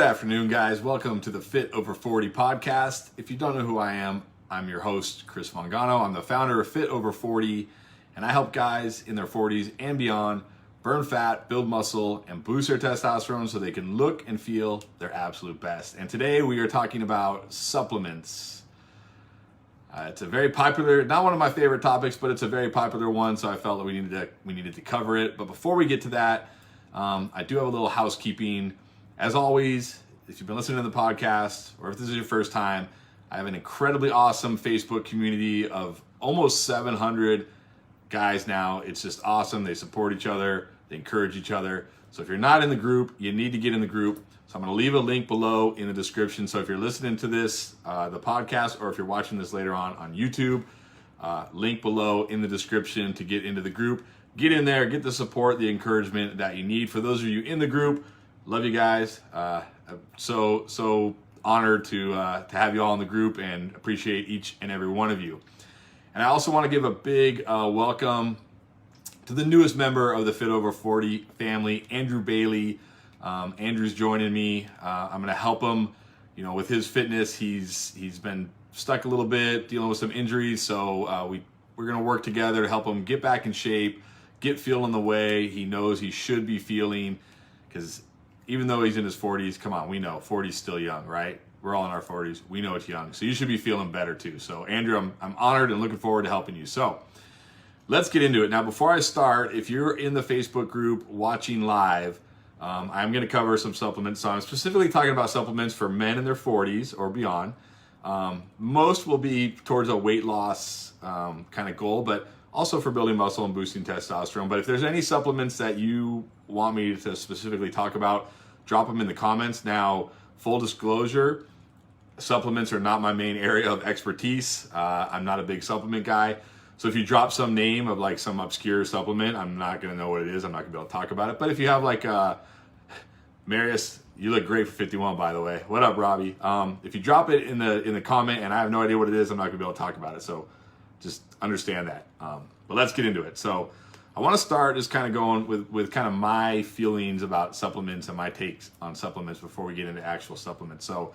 afternoon, guys. Welcome to the Fit Over 40 podcast. If you don't know who I am, I'm your host, Chris Mangano. I'm the founder of Fit Over 40, and I help guys in their 40s and beyond burn fat, build muscle, and boost their testosterone so they can look and feel their absolute best. And today we are talking about supplements. It's a very popular, not one of my favorite topics, but it's a very popular one, so I felt that we needed to cover it. But before we get to that, I do have a little housekeeping. As always, if you've been listening to the podcast, or if this is your first time, I have an incredibly awesome Facebook community of almost 700 guys now. It's just awesome. They support each other. They encourage each other. So if you're not in the group, you need to get in the group. So I'm going to leave a link below in the description. So if you're listening to this, the podcast, or if you're watching this later on YouTube, link below in the description to get into the group. Get in there, get the support, the encouragement that you need. For those of you in the group, love you guys. So honored to have you all in the group and appreciate each and every one of you. And I also want to give a big welcome to the newest member of the Fit Over 40 family, Andrew Bailey. Andrew's joining me. I'm going to help him, with his fitness. He's been stuck a little bit, dealing with some injuries. So we're going to work together to help him get back in shape, get feeling the way he knows he should be feeling. Because even though he's in his 40s, come on, we know 40 is still young, right? We're all in our 40s. We know it's young. So you should be feeling better too. So Andrew, I'm honored and looking forward to helping you. So let's get into it. Now, before I start, if you're in the Facebook group watching live, I'm going to cover some supplements. So I'm specifically talking about supplements for men in their 40s or beyond. Most will be towards a weight loss kind of goal, but also for building muscle and boosting testosterone. But if there's any supplements that you want me to specifically talk about, drop them in the comments. Now, full disclosure, supplements are not my main area of expertise. I'm not a big supplement guy. So if you drop some name of like some obscure supplement, I'm not going to know what it is. I'm not going to be able to talk about it. But if you have like Marius, you look great for 51, by the way. What up, Robbie? If you drop it in the comment and I have no idea what it is, I'm not going to be able to talk about it. So just understand that. But let's get into it. So I want to start just kind of going with kind of my feelings about supplements and my takes on supplements before we get into actual supplements. So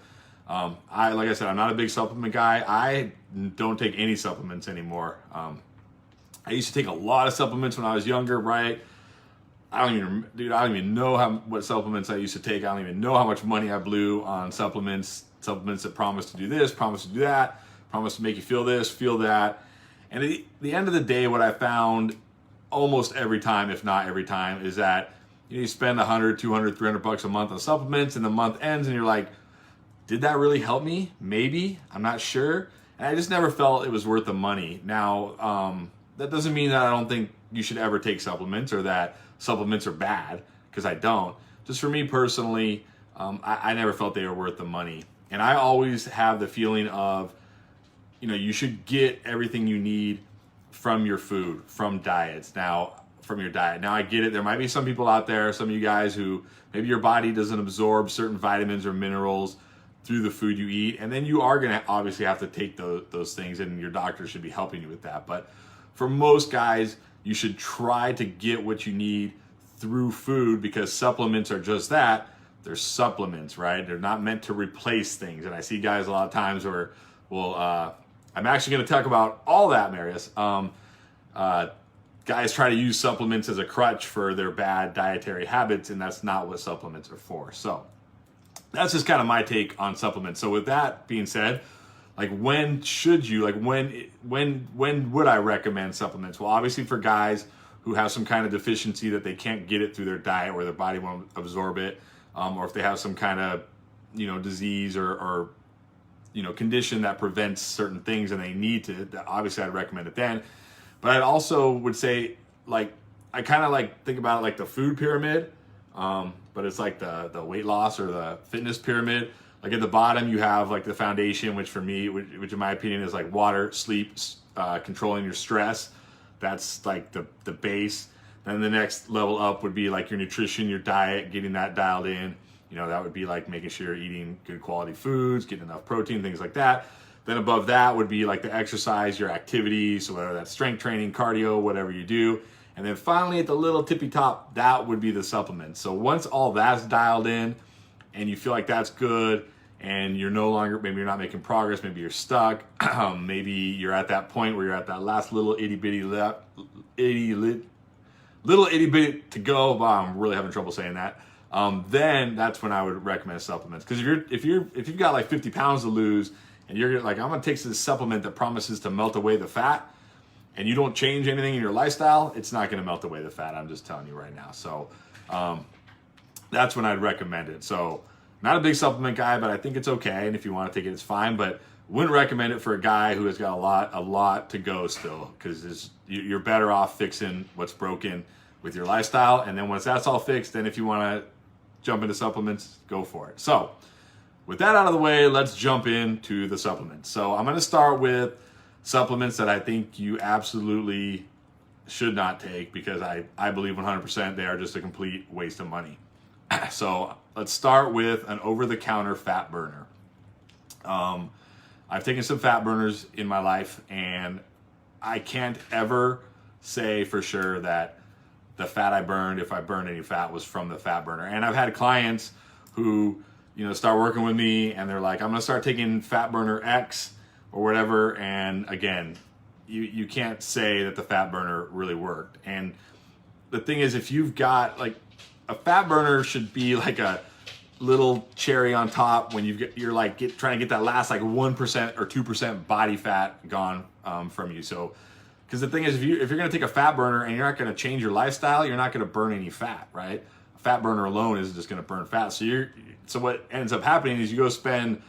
like I said, I'm not a big supplement guy. I don't take any supplements anymore. I used to take a lot of supplements when I was younger, right? I don't even know what supplements I used to take. I don't even know how much money I blew on supplements that promise to do this, promise to do that, promise to make you feel this, feel that. And at the end of the day, what I found almost every time, if not every time, is that you spend $100, $200, $300 a month on supplements, and the month ends, and you're like, did that really help me? Maybe. I'm not sure. And I just never felt it was worth the money. Now, that doesn't mean that I don't think you should ever take supplements or that supplements are bad, because I don't. Just for me personally, I never felt they were worth the money. And I always have the feeling of, you should get everything you need from your food, from diets. From your diet. Now, I get it. There might be some people out there, some of you guys who maybe your body doesn't absorb certain vitamins or minerals through the food you eat. And then you are going to obviously have to take those things, and your doctor should be helping you with that. But for most guys, you should try to get what you need through food, because supplements are just that. They're supplements, right? They're not meant to replace things. And I see guys a lot of times where, I'm actually going to talk about all that, Marius. Guys try to use supplements as a crutch for their bad dietary habits, and that's not what supplements are for. So that's just kind of my take on supplements. So with that being said, when would I recommend supplements? Well, obviously for guys who have some kind of deficiency that they can't get it through their diet, or their body won't absorb it, or if they have some kind of, disease or condition that prevents certain things and they need to, obviously I'd recommend it then. But I also would say, I kind of think about it like the food pyramid, but it's like the weight loss or the fitness pyramid. Like at the bottom, you have like the foundation, which for me, which in my opinion is like water, sleep, controlling your stress. That's like the base. Then the next level up would be like your nutrition, your diet, getting that dialed in. That would be like making sure you're eating good quality foods, getting enough protein, things like that. Then above that would be like the exercise, your activities, so whether that's strength training, cardio, whatever you do. And then finally at the little tippy top, that would be the supplements. So once all that's dialed in and you feel like that's good, and you're no longer, maybe you're not making progress, maybe you're stuck, maybe you're at that point where you're at that last little itty bitty to go. Wow, I'm really having trouble saying that. Then that's when I would recommend supplements. Because if you've got like 50 pounds to lose, and you're like, I'm gonna take this supplement that promises to melt away the fat, and you don't change anything in your lifestyle, it's not gonna melt away the fat. I'm just telling you right now. So that's when I'd recommend it. So not a big supplement guy, but I think it's okay. And if you want to take it, it's fine. But wouldn't recommend it for a guy who has got a lot to go still, because you're better off fixing what's broken with your lifestyle. And then once that's all fixed, then if you want to jump into supplements, go for it. So with that out of the way, let's jump into the supplements. So I'm going to start with supplements that I think you absolutely should not take, because I believe 100% they are just a complete waste of money. So let's start with an over-the-counter fat burner. I've taken some fat burners in my life, and I can't ever say for sure that the fat I burned, if I burned any fat, was from the fat burner. And I've had clients who, start working with me, and they're like, I'm gonna start taking fat burner X or whatever. And again, you can't say that the fat burner really worked. And the thing is, if you've got like, a fat burner should be like a little cherry on top when you're like trying to get that last like 1% or 2% body fat gone from you. So, because the thing is, if you're going to take a fat burner and you're not going to change your lifestyle, you're not going to burn any fat, right? A fat burner alone isn't just going to burn fat. So what ends up happening is you go spend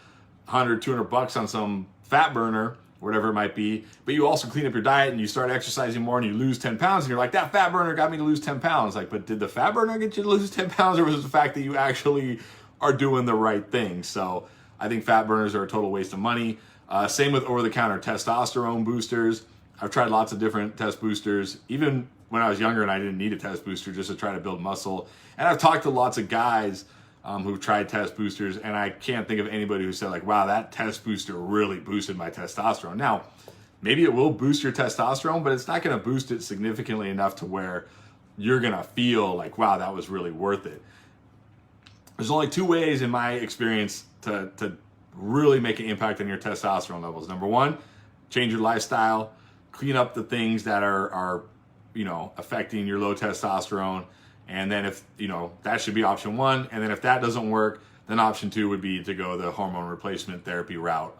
$100-200 on some fat burner, whatever it might be, but you also clean up your diet and you start exercising more and you lose 10 pounds, and you're like, that fat burner got me to lose 10 pounds. Like, but did the fat burner get you to lose 10 pounds, or was it the fact that you actually are doing the right thing? So I think fat burners are a total waste of money. Same with over-the-counter testosterone boosters. I've tried lots of different test boosters, even when I was younger and I didn't need a test booster, just to try to build muscle. And I've talked to lots of guys who've tried test boosters, and I can't think of anybody who said like, wow, that test booster really boosted my testosterone. Now, maybe it will boost your testosterone, but it's not going to boost it significantly enough to where you're going to feel like, wow, that was really worth it. There's only two ways in my experience to really make an impact on your testosterone levels. Number one, change your lifestyle, clean up the things that are affecting your low testosterone. And then if, that should be option one. And then if that doesn't work, then option two would be to go the hormone replacement therapy route.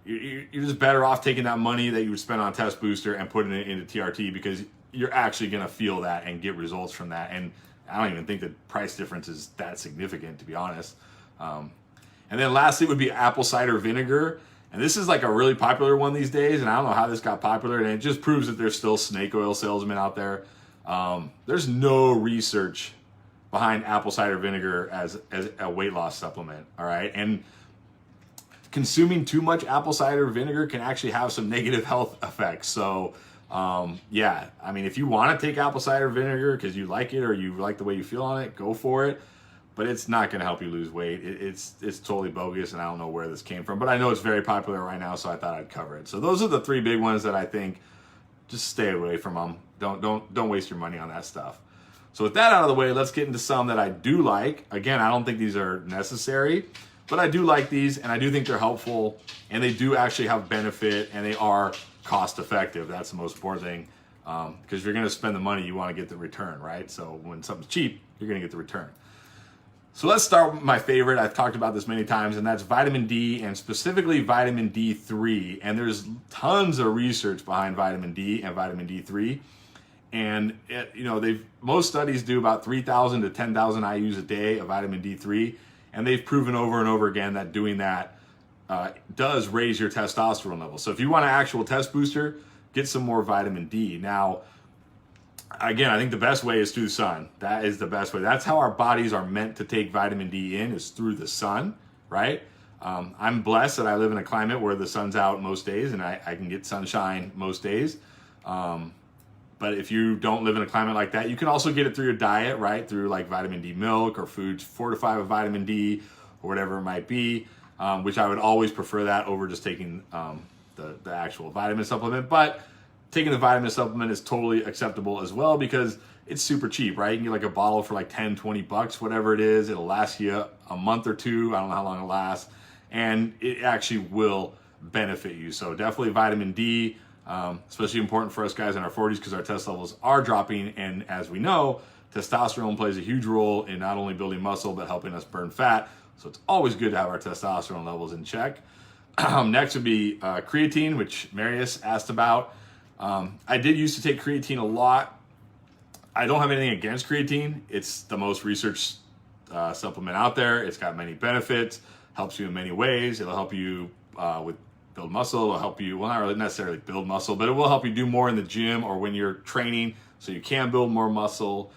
You're just better off taking that money that you would spend on test booster and putting it into TRT, because you're actually going to feel that and get results from that. And I don't even think the price difference is that significant, to be honest. And then lastly would be apple cider vinegar. And this is like a really popular one these days, and I don't know how this got popular, and it just proves that there's still snake oil salesmen out there. There's no research behind apple cider vinegar as a weight loss supplement, all right? And consuming too much apple cider vinegar can actually have some negative health effects. So, if you want to take apple cider vinegar because you like it or you like the way you feel on it, go for it. But it's not going to help you lose weight. It's totally bogus, and I don't know where this came from. But I know it's very popular right now, so I thought I'd cover it. So those are the three big ones that I think just stay away from them. Don't waste your money on that stuff. So with that out of the way, let's get into some that I do like. Again, I don't think these are necessary, but I do like these, and I do think they're helpful, and they do actually have benefit, and they are cost effective. That's the most important thing, because if you're going to spend the money, you want to get the return, right? So when something's cheap, you're going to get the return. So let's start with my favorite. I've talked about this many times, and that's vitamin D, and specifically vitamin D3. And there's tons of research behind vitamin D and vitamin D3. And most studies do about 3,000 to 10,000 IUs a day of vitamin D3, and they've proven over and over again that doing that does raise your testosterone level. So if you want an actual test booster, get some more vitamin D. Now, again, I think the best way is through the sun. That is the best way. That's how our bodies are meant to take vitamin D in, is through the sun, right? I'm blessed that I live in a climate where the sun's out most days, and I can get sunshine most days. But if you don't live in a climate like that, you can also get it through your diet, right? Through like vitamin D milk or foods fortified with vitamin D or whatever it might be, which I would always prefer that over just taking the actual vitamin supplement. But taking the vitamin supplement is totally acceptable as well, because it's super cheap, right? You can get like a bottle for like 10, 20 bucks, whatever it is. It'll last you a month or two. I don't know how long it lasts. And it actually will benefit you. So definitely vitamin D, especially important for us guys in our 40s because our test levels are dropping. And as we know, testosterone plays a huge role in not only building muscle, but helping us burn fat. So it's always good to have our testosterone levels in check. Next would be creatine, which Marius asked about. I did used to take creatine a lot. I don't have anything against creatine. It's the most researched supplement out there. It's got many benefits, helps you in many ways. It'll help you with build muscle. It'll help you, well, not really necessarily build muscle, but it will help you do more in the gym or when you're training so you can build more muscle.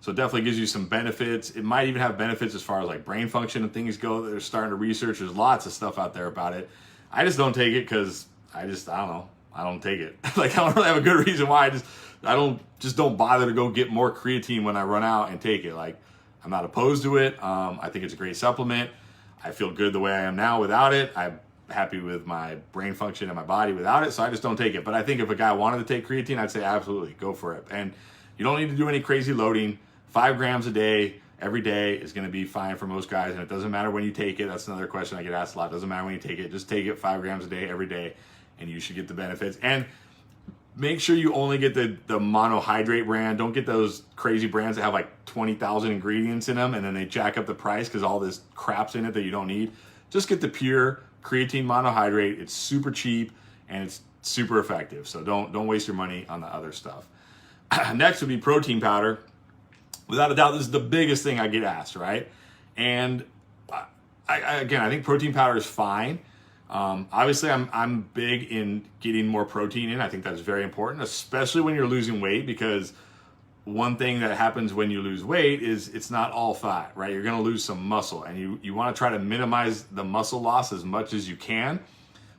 So it definitely gives you some benefits. It might even have benefits as far as like brain function and things go. They're starting to research. There's lots of stuff out there about it. I just don't take it because I don't know. I don't take it. Like I don't really have a good reason why. I don't bother to go get more creatine when I run out and take it. Like I'm not opposed to it. I think it's a great supplement. I feel good the way I am now without it. I'm happy with my brain function and my body without it. So I just don't take it. But I think if a guy wanted to take creatine, I'd say absolutely go for it. And you don't need to do any crazy loading. 5 grams a day, every day is going to be fine for most guys. And it doesn't matter when you take it. That's another question I get asked a lot. It doesn't matter when you take it. Just take it 5 grams a day, every day, and you should get the benefits. And make sure you only get the Monohydrate brand. Don't get those crazy brands that have like 20,000 ingredients in them and then they jack up the price because all this crap's in it that you don't need. Just get the pure creatine monohydrate. It's super cheap and it's super effective. So don't waste your money on the other stuff. Next would be protein powder. Without a doubt, this is the biggest thing I get asked, right? And I think protein powder is fine. Obviously, I'm big in getting more protein in. I think that's very important, especially when you're losing weight, because one thing that happens when you lose weight is it's not all fat, right? You're going to lose some muscle, and you want to try to minimize the muscle loss as much as you can.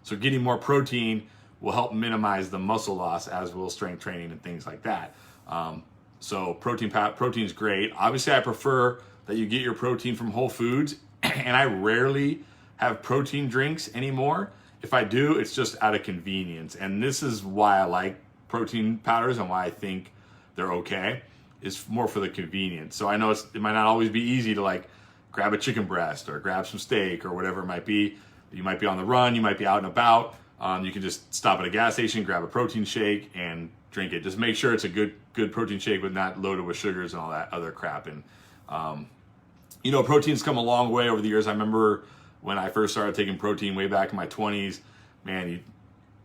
So getting more protein will help minimize the muscle loss, as will strength training and things like that. So protein is great. Obviously, I prefer that you get your protein from whole foods, and I rarely have protein drinks anymore. If I do, it's just out of convenience. And this is why I like protein powders and why I think they're okay. It's more for the convenience. So I know it might not always be easy to like grab a chicken breast or grab some steak or whatever it might be. You might be on the run, you might be out and about. You can just stop at a gas station, grab a protein shake and drink it. Just make sure it's a good protein shake, but not loaded with sugars and all that other crap. And protein's come a long way over the years. I remember when I first started taking protein way back in my 20s, man,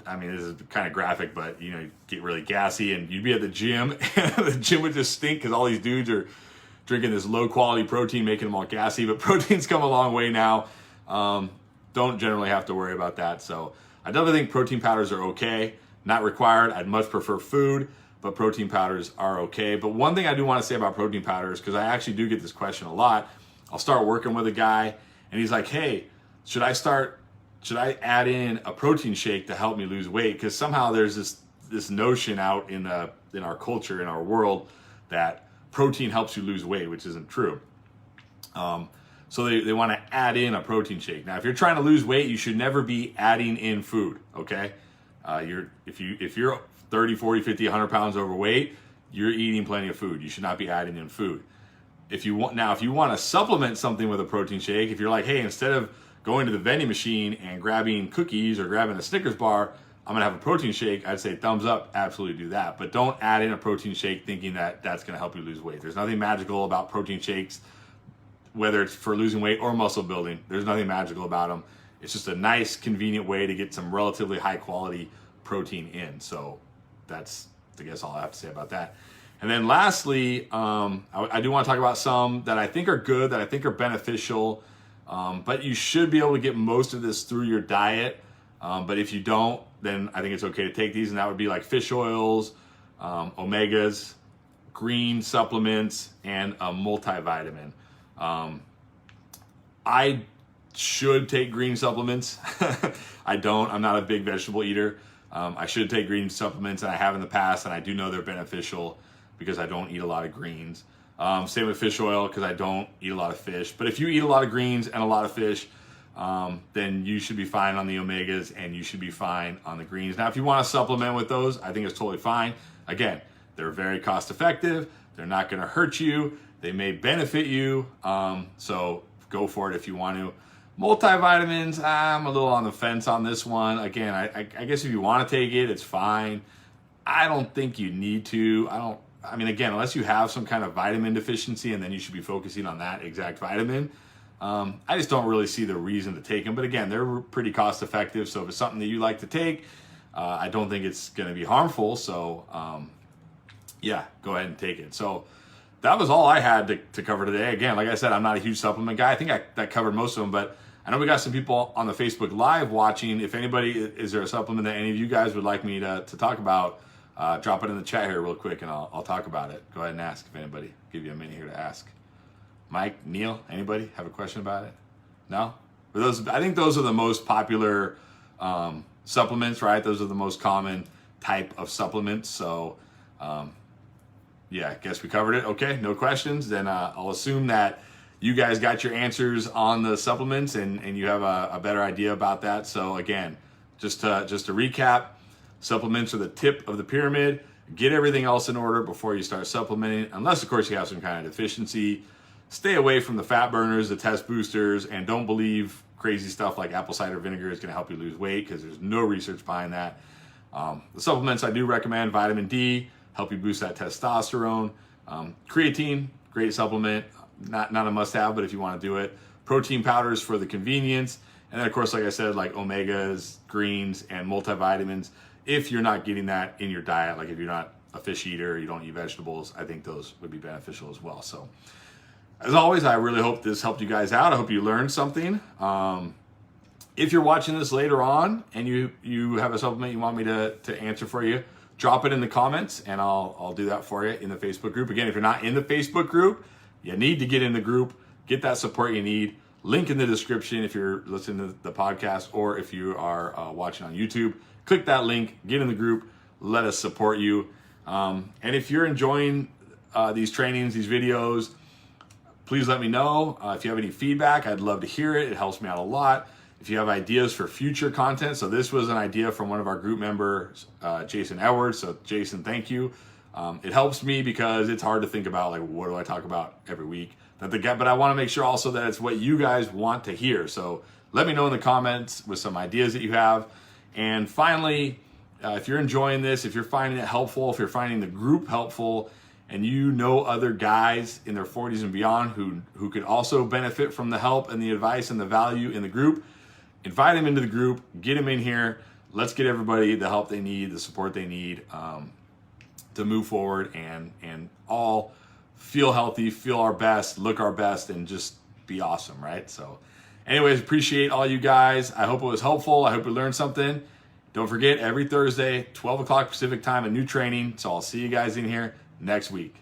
this is kind of graphic, but you get really gassy and you'd be at the gym and the gym would just stink because all these dudes are drinking this low quality protein, making them all gassy. But protein's come a long way now. Don't generally have to worry about that. So I definitely think protein powders are okay. Not required. I'd much prefer food, but protein powders are okay. But one thing I do want to say about protein powders, because I actually do get this question a lot. I'll start working with a guy and he's like, hey, should I add in a protein shake to help me lose weight? Because somehow there's this notion out in our culture, in our world, that protein helps you lose weight, which isn't true. So they want to add in a protein shake. Now, if you're trying to lose weight, you should never be adding in food, okay? If you're 30, 40, 50, 100 pounds overweight, you're eating plenty of food. You should not be adding in food. If you want to supplement something with a protein shake, if you're like, hey, instead of going to the vending machine and grabbing cookies or grabbing a Snickers bar, I'm gonna have a protein shake, I'd say thumbs up, absolutely do that. But don't add in a protein shake thinking that that's gonna help you lose weight. There's nothing magical about protein shakes, whether it's for losing weight or muscle building. There's nothing magical about them. It's just a nice, convenient way to get some relatively high quality protein in. So that's, I guess, all I have to say about that. And then lastly, I do want to talk about some that I think are good, that I think are beneficial, but you should be able to get most of this through your diet. But if you don't, then I think it's okay to take these, and that would be like fish oils, omegas, green supplements, and a multivitamin. I should take green supplements. I don't. I'm not a big vegetable eater. I should take green supplements, and I have in the past, and I do know they're beneficial because I don't eat a lot of greens. Same with fish oil, because I don't eat a lot of fish. But if you eat a lot of greens and a lot of fish, then you should be fine on the omegas and you should be fine on the greens. Now, if you want to supplement with those, I think it's totally fine. Again, They're very cost effective. They're not going to hurt you. They may benefit you. So go for it if you want to. Multivitamins, I'm a little on the fence on this one. Again, I guess if you want to take it, it's fine. I don't think you need to. I mean, again, unless you have some kind of vitamin deficiency, and then you should be focusing on that exact vitamin. I just don't really see the reason to take them. But again, they're pretty cost effective. So if it's something that you like to take, I don't think it's going to be harmful. So yeah, go ahead and take it. So that was all I had to cover today. Again, like I said, I'm not a huge supplement guy. I think that covered most of them, but I know we got some people on the Facebook Live watching. If anybody, is there a supplement that any of you guys would like me to talk about? Drop it in the chat here real quick and I'll talk about it. Go ahead and ask if anybody. Give you a minute here to ask. Mike, Neil, anybody have a question about it? No? I think those are the most popular supplements, right? Those are the most common type of supplements. So yeah, I guess we covered it. Okay, no questions. Then I'll assume that you guys got your answers on the supplements and you have a better idea about that. So again, just to recap, supplements are the tip of the pyramid. Get everything else in order before you start supplementing, unless of course you have some kind of deficiency. Stay away from the fat burners, the test boosters, and don't believe crazy stuff like apple cider vinegar is going to help you lose weight, because there's no research behind that. The supplements I do recommend: vitamin D, help you boost that testosterone. Creatine, great supplement. Not a must-have, but if you want to do it. Protein powders for the convenience. And then, of course, like I said, like omegas, greens, and multivitamins. If you're not getting that in your diet, like if you're not a fish eater, you don't eat vegetables, I think those would be beneficial as well. So, as always, I really hope this helped you guys out. I hope you learned something. If you're watching this later on and you have a supplement you want me to answer for you, drop it in the comments and I'll do that for you in the Facebook group. Again, if you're not in the Facebook group, you need to get in the group, get that support you need. Link in the description if you're listening to the podcast, or if you are watching on YouTube. Click that link, get in the group, let us support you. And if you're enjoying these trainings, these videos, please let me know. If you have any feedback, I'd love to hear it. It helps me out a lot. If you have ideas for future content, so this was an idea from one of our group members, Jason Edwards. So Jason, thank you. It helps me because it's hard to think about, like, what do I talk about every week? But I want to make sure also that it's what you guys want to hear. So let me know in the comments with some ideas that you have. And finally, if you're enjoying this, if you're finding it helpful, if you're finding the group helpful, and you know other guys in their 40s and beyond who could also benefit from the help and the advice and the value in the group, invite them into the group, get them in here. Let's get everybody the help they need, the support they need to move forward and all feel healthy, feel our best, look our best, and just be awesome, right? So anyways, appreciate all you guys. I hope it was helpful. I hope you learned something. Don't forget, every Thursday, 12 o'clock Pacific time, a new training. So I'll see you guys in here next week.